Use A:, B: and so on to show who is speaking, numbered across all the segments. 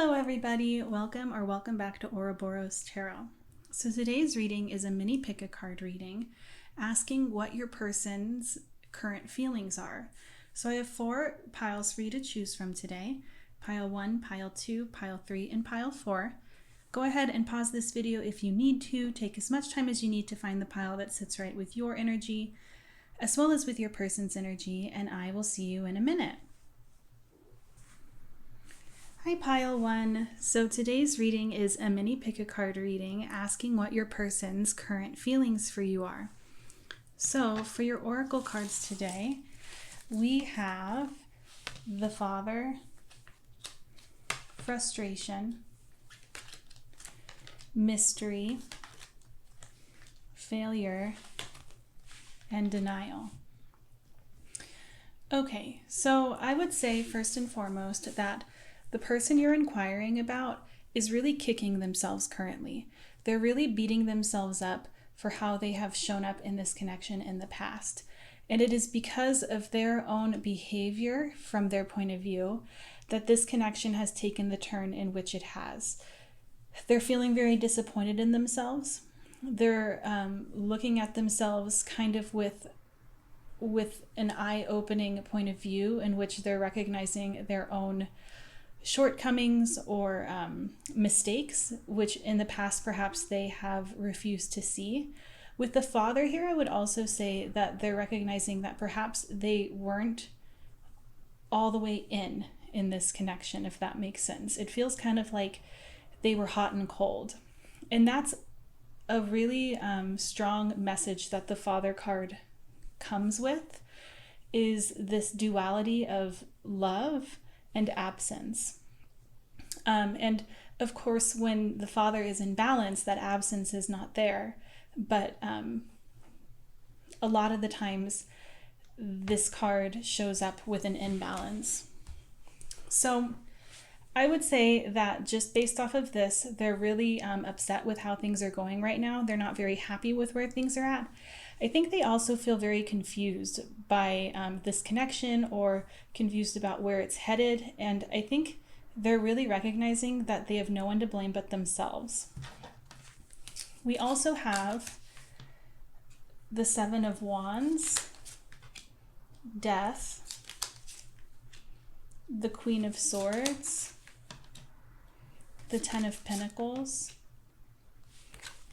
A: Hello everybody, welcome back to Ouroboros Tarot. So today's reading is a mini pick a card reading asking what your person's current feelings are. So I have 4 piles for you to choose from today. Pile 1, pile 2, pile 3, and pile 4. Go ahead and pause this video if you need to. Take as much time as you need to find the pile that sits right with your energy, as well as with your person's energy, and I will see you in a minute. Hi Pile 1. So today's reading is a mini pick a card reading asking what your person's current feelings for you are. So for your oracle cards today, we have the Father, frustration, mystery, failure, and denial. Okay, so I would say first and foremost that the person you're inquiring about is really kicking themselves currently. They're really beating themselves up for how they have shown up in this connection in the past. And it is because of their own behavior from their point of view that this connection has taken the turn in which it has. They're feeling very disappointed in themselves. They're looking at themselves kind of with an eye-opening point of view in which they're recognizing their own shortcomings or mistakes, which in the past perhaps they have refused to see. With the Father here, I would also say that they're recognizing that perhaps they weren't all the way in this connection, if that makes sense. It feels kind of like they were hot and cold. And that's a really strong message that the Father card comes with, is this duality of love and absence. And of course, when the Father is in balance, that absence is not there. But a lot of the times, this card shows up with an imbalance. So I would say that just based off of this, they're really upset with how things are going right now. They're not very happy with where things are at. I think they also feel very confused by this connection or confused about where it's headed. And I think they're really recognizing that they have no one to blame but themselves. We also have the 7 of Wands, Death, the Queen of Swords, the 10 of Pentacles,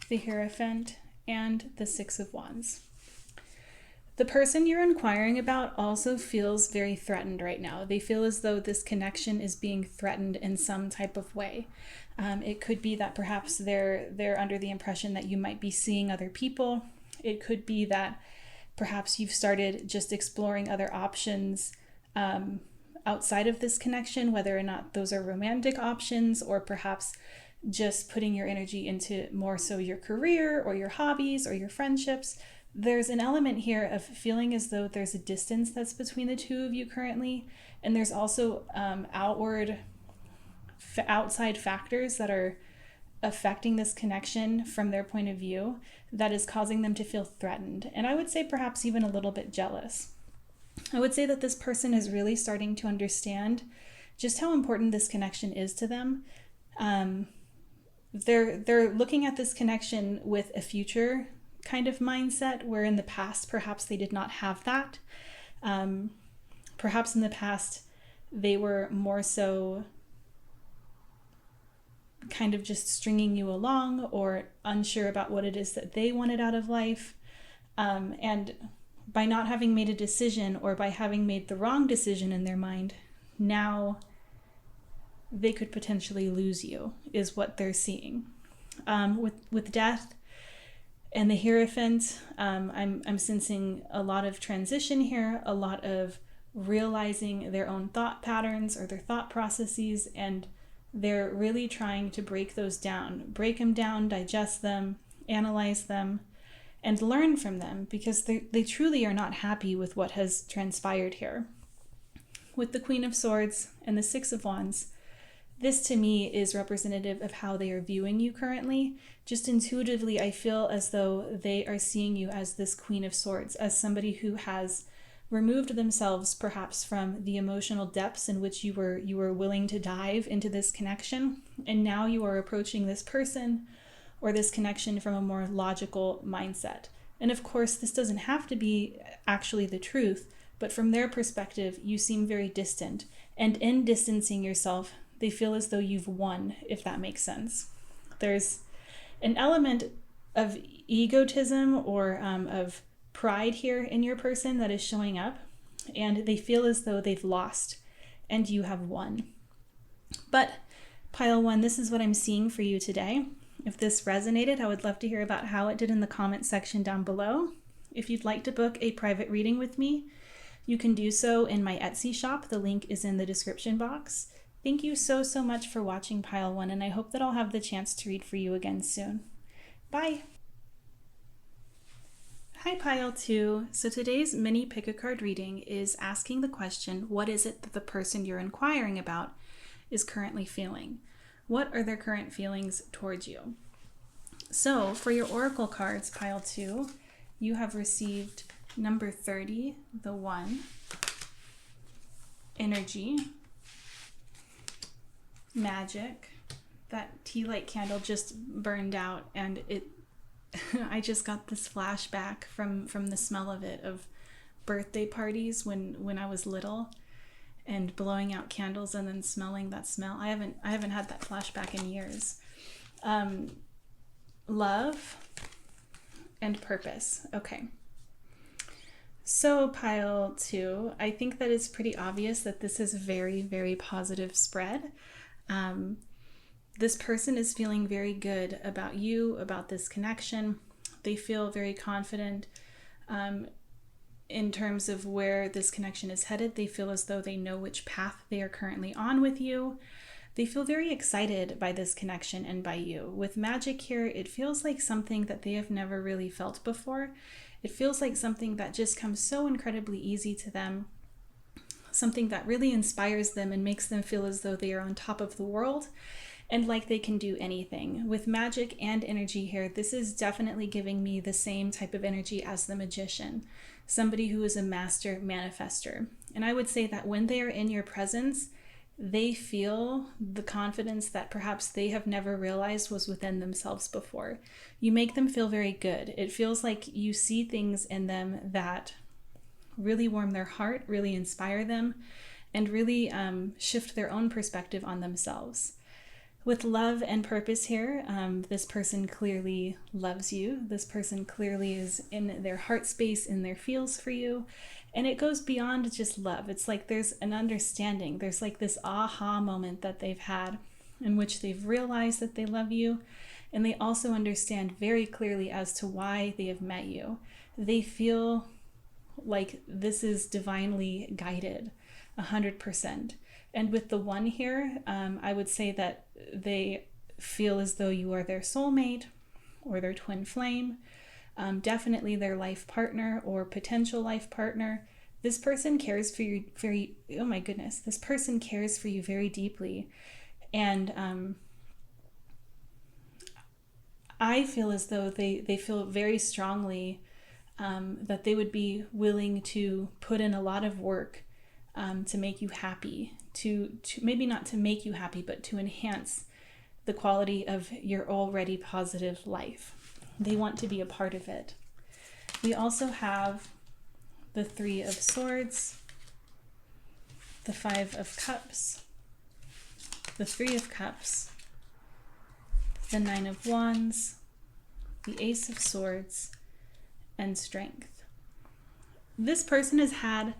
A: the Hierophant, and the 6 of Wands. The person you're inquiring about also feels very threatened right now. They feel as though this connection is being threatened in some type of way. It could be that perhaps they're under the impression that you might be seeing other people. It could be that perhaps you've started just exploring other options outside of this connection, whether or not those are romantic options, or perhaps just putting your energy into more so your career or your hobbies or your friendships. There's an element here of feeling as though there's a distance that's between the two of you currently, and there's also outside factors that are affecting this connection from their point of view that is causing them to feel threatened, and I would say perhaps even a little bit jealous. I would say that this person is really starting to understand just how important this connection is to them. They're looking at this connection with a future kind of mindset, where in the past perhaps they did not have that. Perhaps in the past they were more so kind of just stringing you along or unsure about what it is that they wanted out of life. And by not having made a decision, or by having made the wrong decision in their mind, now they could potentially lose you, is what they're seeing. With Death and the Hierophant, I'm sensing a lot of transition here, a lot of realizing their own thought patterns or their thought processes, and they're really trying to break those down, break them down, digest them, analyze them, and learn from them, because they truly are not happy with what has transpired here. With the Queen of Swords and the 6 of Wands, this to me is representative of how they are viewing you currently. Just intuitively, I feel as though they are seeing you as this Queen of Swords, as somebody who has removed themselves perhaps from the emotional depths in which you were willing to dive into this connection, and now you are approaching this person or this connection from a more logical mindset. And of course, this doesn't have to be actually the truth, but from their perspective, you seem very distant. And in distancing yourself, they feel as though you've won, if that makes sense. There's an element of egotism or of pride here in your person that is showing up, and they feel as though they've lost and you have won. But pile 1, this is what I'm seeing for you today. If this resonated, I would love to hear about how it did in the comment section down below. If you'd like to book a private reading with me, you can do so in my Etsy shop. The link is in the description box. Thank you so much for watching pile 1, and I hope that I'll have the chance to read for you again soon. Bye! Hi pile 2. So today's mini pick a card reading is asking the question, what is it that the person you're inquiring about is currently feeling? What are their current feelings towards you? So for your oracle cards, pile 2, you have received number 30, the 1, energy, magic. That tea light candle just burned out, and I just got this flashback from the smell of it, of birthday parties when I was little, and blowing out candles and then smelling that smell. I haven't had that flashback in years. Love and purpose. Okay. So pile 2, I think that it's pretty obvious that this is a very, very positive spread. This person is feeling very good about you, about this connection. They feel very confident in terms of where this connection is headed. They feel as though they know which path they are currently on with you. They feel very excited by this connection and by you. With magic here, it feels like something that they have never really felt before. It feels like something that just comes so incredibly easy to them, something that really inspires them and makes them feel as though they are on top of the world and like they can do anything. With magic and energy here, this is definitely giving me the same type of energy as the magician, somebody who is a master manifester. And I would say that when they are in your presence, they feel the confidence that perhaps they have never realized was within themselves before. You make them feel very good. It feels like you see things in them that really warm their heart, really inspire them, and really shift their own perspective on themselves. With love and purpose here, this person clearly loves you. This person clearly is in their heart space, in their feels for you. And it goes beyond just love. It's like there's an understanding. There's like this aha moment that they've had in which they've realized that they love you. And they also understand very clearly as to why they have met you. They feel like this is divinely guided, 100%. And with the 1 here, I would say that they feel as though you are their soulmate or their twin flame, definitely their life partner or potential life partner. This person cares for you oh my goodness, this person cares for you very deeply. And I feel as though they feel very strongly that they would be willing to put in a lot of work to make you happy, to maybe not to make you happy, but to enhance the quality of your already positive life. They want to be a part of it. We also have the 3 of Swords, the 5 of Cups, the 3 of Cups, the 9 of Wands, the Ace of Swords, and Strength. This person has had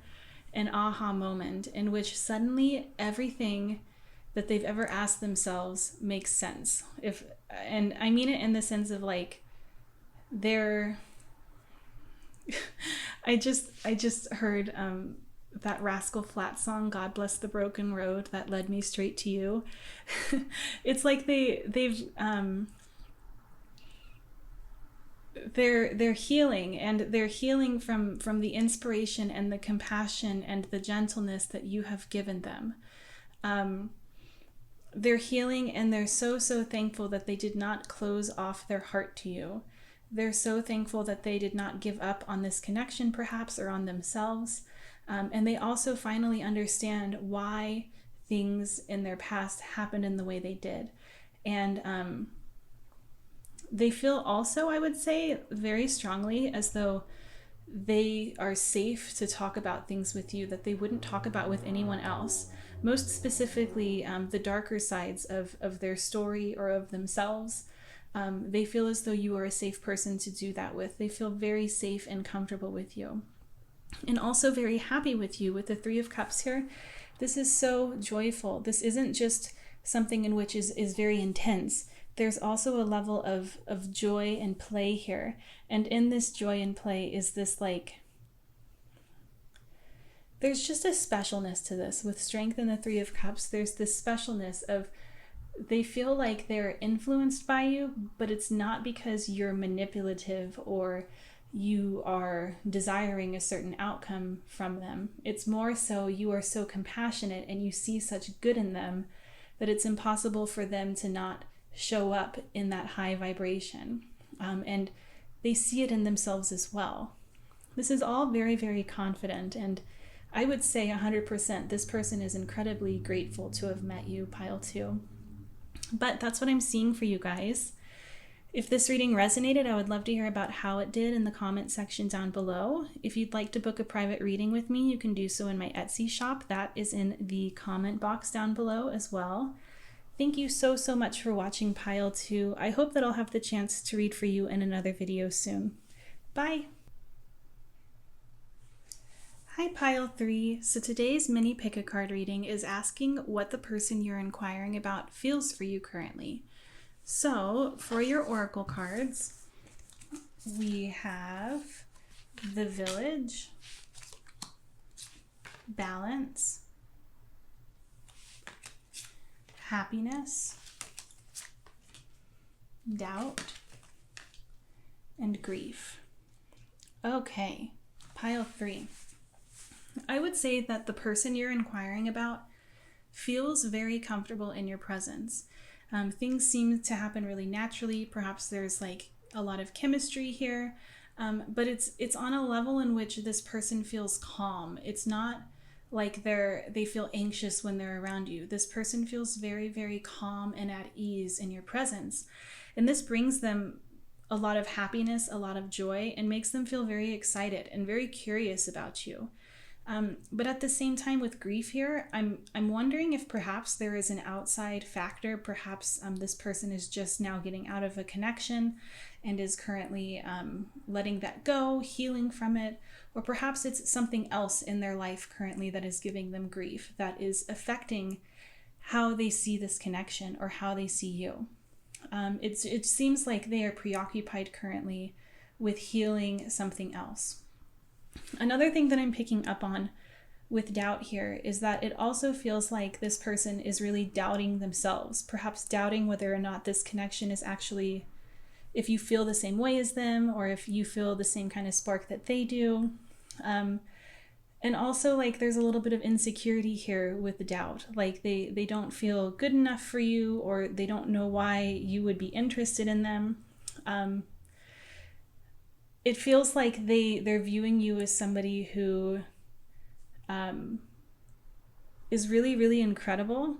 A: an aha moment in which suddenly everything that they've ever asked themselves makes sense. And I mean it in the sense of like they're I just heard that Rascal Flatts song, God Bless the Broken Road That Led Me Straight to You. It's like they're healing, and they're healing from the inspiration and the compassion and the gentleness that you have given them. They're healing, and they're so thankful that they did not close off their heart to you. They're so thankful that they did not give up on this connection perhaps, or on themselves. And they also finally understand why things in their past happened in the way they did. And they feel also, I would say, very strongly as though they are safe to talk about things with you that they wouldn't talk about with anyone else. Most specifically, the darker sides of their story or of themselves. They feel as though you are a safe person to do that with. They feel very safe and comfortable with you. And also very happy with you with the Three of Cups here. This is so joyful. This isn't just something in which is very intense. There's also a level of joy and play here. And in this joy and play is this there's just a specialness to this. With Strength and the Three of Cups, there's this specialness of they feel like they're influenced by you, but it's not because you're manipulative or you are desiring a certain outcome from them. It's more so you are so compassionate and you see such good in them that it's impossible for them to not show up in that high vibration. And they see it in themselves as well. This is all very, very confident, and I would say 100% this person is incredibly grateful to have met you, pile 2. But that's what I'm seeing for you guys. If this reading resonated, I would love to hear about how it did in the comment section down below. If you'd like to book a private reading with me, you can do so in my Etsy shop. That is in the comment box down below as well. Thank you so, so much for watching pile 2. I hope that I'll have the chance to read for you in another video soon. Bye! Hi pile 3. So today's mini pick a card reading is asking what the person you're inquiring about feels for you currently. So for your oracle cards, we have the Village, Balance, Happiness, Doubt, and Grief. Okay, pile 3. I would say that the person you're inquiring about feels very comfortable in your presence. Things seem to happen really naturally. Perhaps there's like a lot of chemistry here, but it's on a level in which this person feels calm. It's not like they feel anxious when they're around you. This person feels very, very calm and at ease in your presence. And this brings them a lot of happiness, a lot of joy, and makes them feel very excited and very curious about you. But at the same time with grief here, I'm wondering if perhaps there is an outside factor. Perhaps this person is just now getting out of a connection and is currently letting that go, healing from it. Or perhaps it's something else in their life currently that is giving them grief, that is affecting how they see this connection or how they see you. It seems like they are preoccupied currently with healing something else. Another thing that I'm picking up on with doubt here is that it also feels like this person is really doubting themselves, perhaps doubting whether or not this connection is actually, if you feel the same way as them or if you feel the same kind of spark that they do. And also like there's a little bit of insecurity here with the doubt, like they don't feel good enough for you or they don't know why you would be interested in them. It feels like they're viewing you as somebody who is really, really incredible,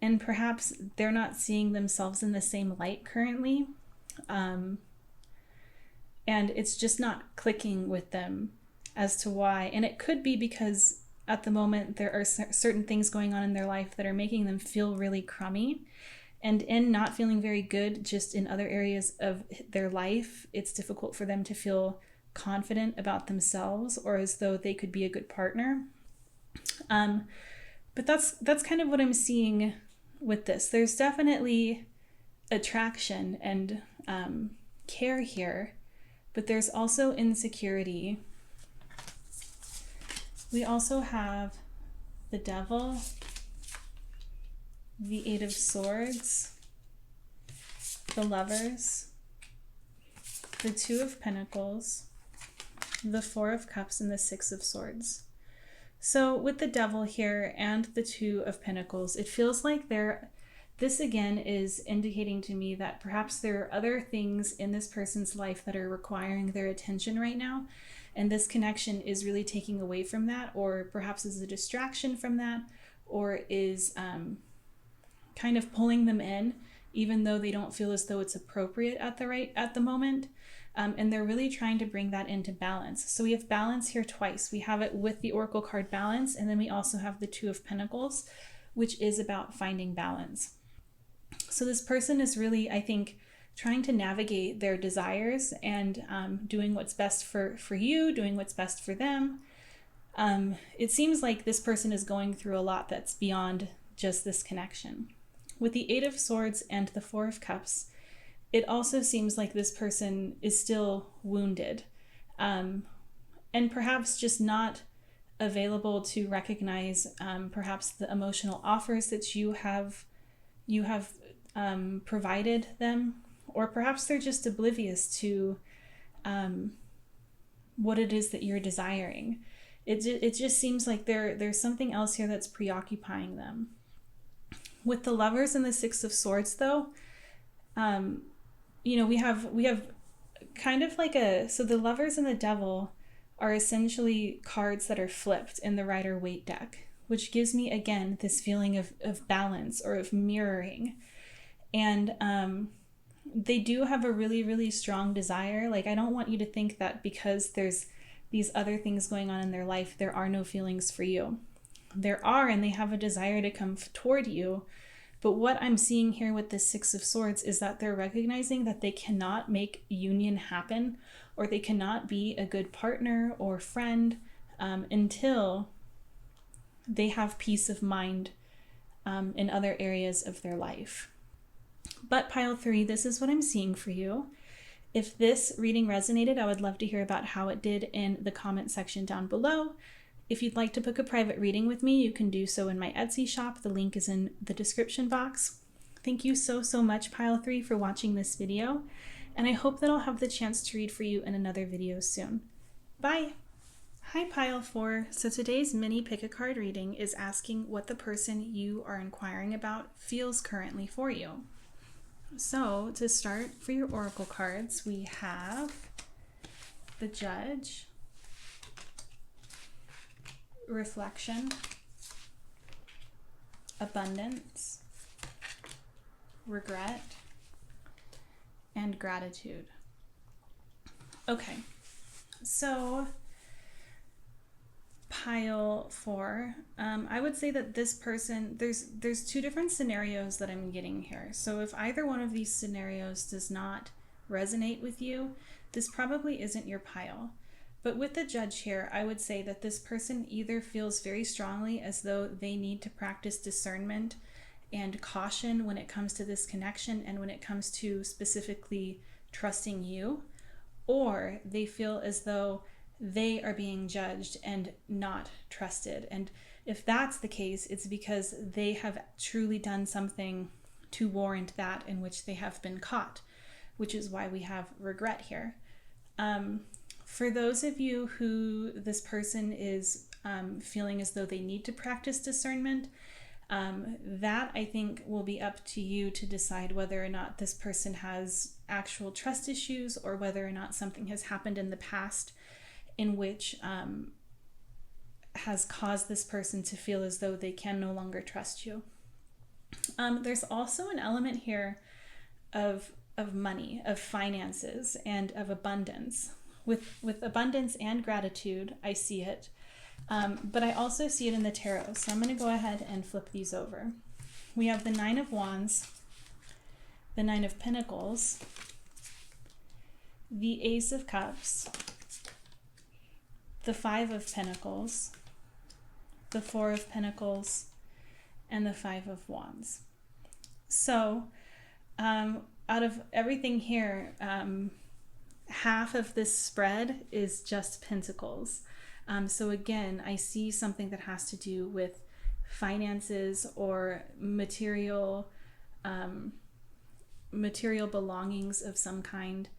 A: and perhaps they're not seeing themselves in the same light currently. And it's just not clicking with them as to why. And it could be because at the moment there are certain things going on in their life that are making them feel really crummy. And in not feeling very good just in other areas of their life, it's difficult for them to feel confident about themselves or as though they could be a good partner. But that's kind of what I'm seeing with this. There's definitely attraction and care here, but there's also insecurity. We also have the Devil, the Eight of Swords, the Lovers, the Two of Pentacles, the Four of Cups, and the Six of Swords. So with the Devil here and the Two of Pentacles, it feels like this again is indicating to me that perhaps there are other things in this person's life that are requiring their attention right now. And this connection is really taking away from that, or perhaps is a distraction from that, or is kind of pulling them in, even though they don't feel as though it's appropriate at the moment. And they're really trying to bring that into balance. So we have balance here twice. We have it with the Oracle card balance, and then we also have the Two of Pentacles, which is about finding balance. So this person is really, I think, trying to navigate their desires and doing what's best for you, doing what's best for them. It seems like this person is going through a lot that's beyond just this connection. With the Eight of Swords and the Four of Cups, it also seems like this person is still wounded, and perhaps just not available to recognize perhaps the emotional offers that you have provided them, or perhaps they're just oblivious to what it is that you're desiring. It just seems like there's something else here that's preoccupying them. With the Lovers and the Six of Swords, though, we have kind of like so the Lovers and the Devil are essentially cards that are flipped in the Rider-Waite deck, which gives me, again, this feeling of balance or of mirroring. And they do have a really, really strong desire. Like, I don't want you to think that because there's these other things going on in their life, there are no feelings for you. There are, and they have a desire to come toward you. But what I'm seeing here with the Six of Swords is that they're recognizing that they cannot make union happen, or they cannot be a good partner or friend until they have peace of mind in other areas of their life. But pile 3, this is what I'm seeing for you. If this reading resonated, I would love to hear about how it did in the comment section down below. If you'd like to book a private reading with me, you can do so in my Etsy shop. The link is in the description box. Thank you so much, Pile 3, for watching this video, and I hope that I'll have the chance to read for you in another video soon. Bye! Hi, Pile 4. So today's mini pick a card reading is asking what the person you are inquiring about feels currently for you. So to start, for your oracle cards, we have the Judge, Reflection, Abundance, Regret, and Gratitude. Okay, so pile 4, I would say that this person, there's two different scenarios that I'm getting here. So if either one of these scenarios does not resonate with you, this probably isn't your pile. But with the Judge here, I would say that this person either feels very strongly as though they need to practice discernment and caution when it comes to this connection and when it comes to specifically trusting you, or they feel as though they are being judged and not trusted. And if that's the case, it's because they have truly done something to warrant that in which they have been caught, which is why we have regret here. For those of you who this person is feeling as though they need to practice discernment, that I think will be up to you to decide whether or not this person has actual trust issues, or whether or not something has happened in the past in which has caused this person to feel as though they can no longer trust you. There's also an element here of money, of finances, and of abundance. With abundance and gratitude, I see it. But I also see it in the tarot. So I'm going to go ahead and flip these over. We have the Nine of Wands, the Nine of Pentacles, the Ace of Cups, the Five of Pentacles, the Four of Pentacles, and the Five of Wands. So out of everything here, half of this spread is just Pentacles. So again, I see something that has to do with finances or material belongings of some kind.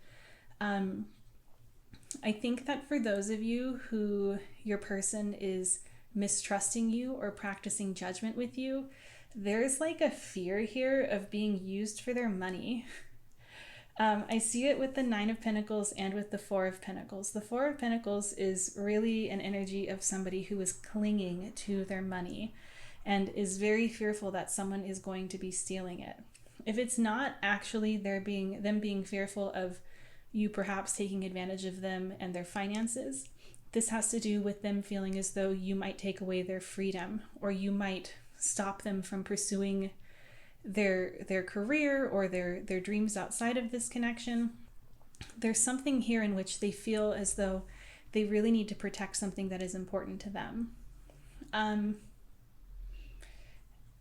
A: I think that for those of you who your person is mistrusting you or practicing judgment with you, there's like a fear here of being used for their money. I see it with the Nine of Pentacles and with the Four of Pentacles. The Four of Pentacles is really an energy of somebody who is clinging to their money and is very fearful that someone is going to be stealing it. If it's not actually them being fearful of you perhaps taking advantage of them and their finances, this has to do with them feeling as though you might take away their freedom, or you might stop them from pursuing their career or their dreams outside of this connection. There's something here in which they feel as though they really need to protect something that is important to them. And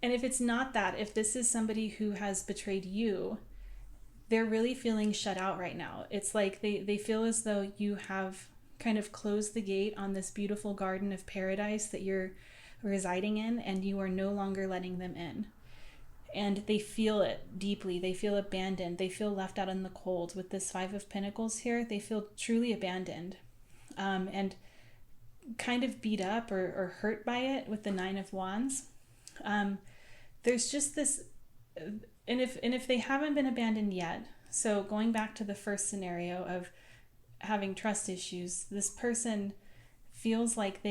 A: if it's not that, if this is somebody who has betrayed you, they're really feeling shut out right now. It's like they feel as though you have kind of closed the gate on this beautiful garden of paradise that you're residing in, and you are no longer letting them in. And they feel it deeply. They feel abandoned. They feel left out in the cold. With this Five of Pentacles here, they feel truly abandoned and kind of beat up or hurt by it with the Nine of Wands. There's just this, and if they haven't been abandoned yet, so going back to the first scenario of having trust issues, this person feels like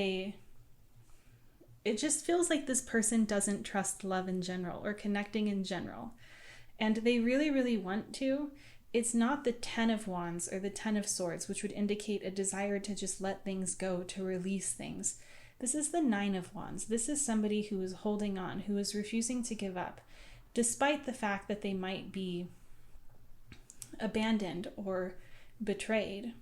A: it just feels like this person doesn't trust love in general or connecting in general. And they really, really want to. It's not the Ten of Wands or the Ten of Swords, which would indicate a desire to just let things go, to release things. This is the Nine of Wands. This is somebody who is holding on, who is refusing to give up, despite the fact that they might be abandoned or betrayed.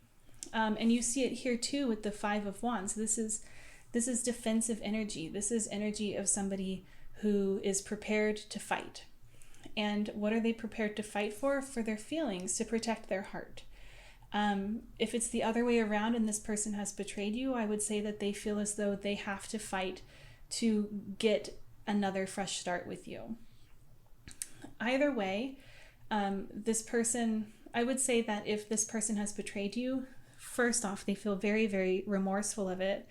A: And you see it here too with the Five of Wands. This is defensive energy. This is energy of somebody who is prepared to fight. And what are they prepared to fight for? For their feelings, to protect their heart. If it's the other way around and this person has betrayed you, I would say that they feel as though they have to fight to get another fresh start with you. Either way, this person, I would say that if this person has betrayed you, first off, they feel very, very remorseful of it.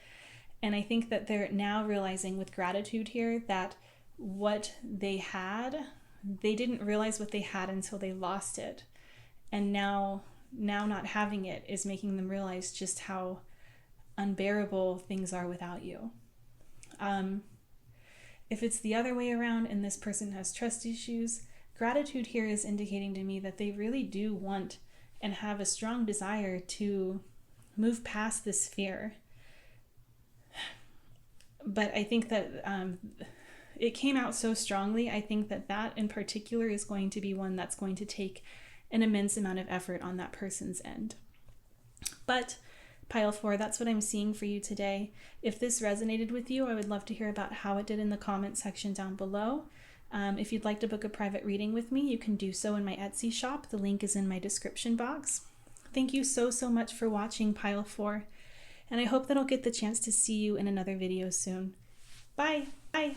A: And I think that they're now realizing with gratitude here that what they had, they didn't realize what they had until they lost it. And now not having it is making them realize just how unbearable things are without you. If it's the other way around and this person has trust issues, gratitude here is indicating to me that they really do want and have a strong desire to move past this fear. But I think that it came out so strongly. I think that in particular is going to be one that's going to take an immense amount of effort on that person's end. But Pile 4, that's what I'm seeing for you today. If this resonated with you, I would love to hear about how it did in the comment section down below. If you'd like to book a private reading with me, you can do so in my Etsy shop. The link is in my description box. Thank you so much for watching Pile 4. And I hope that I'll get the chance to see you in another video soon. Bye! Bye!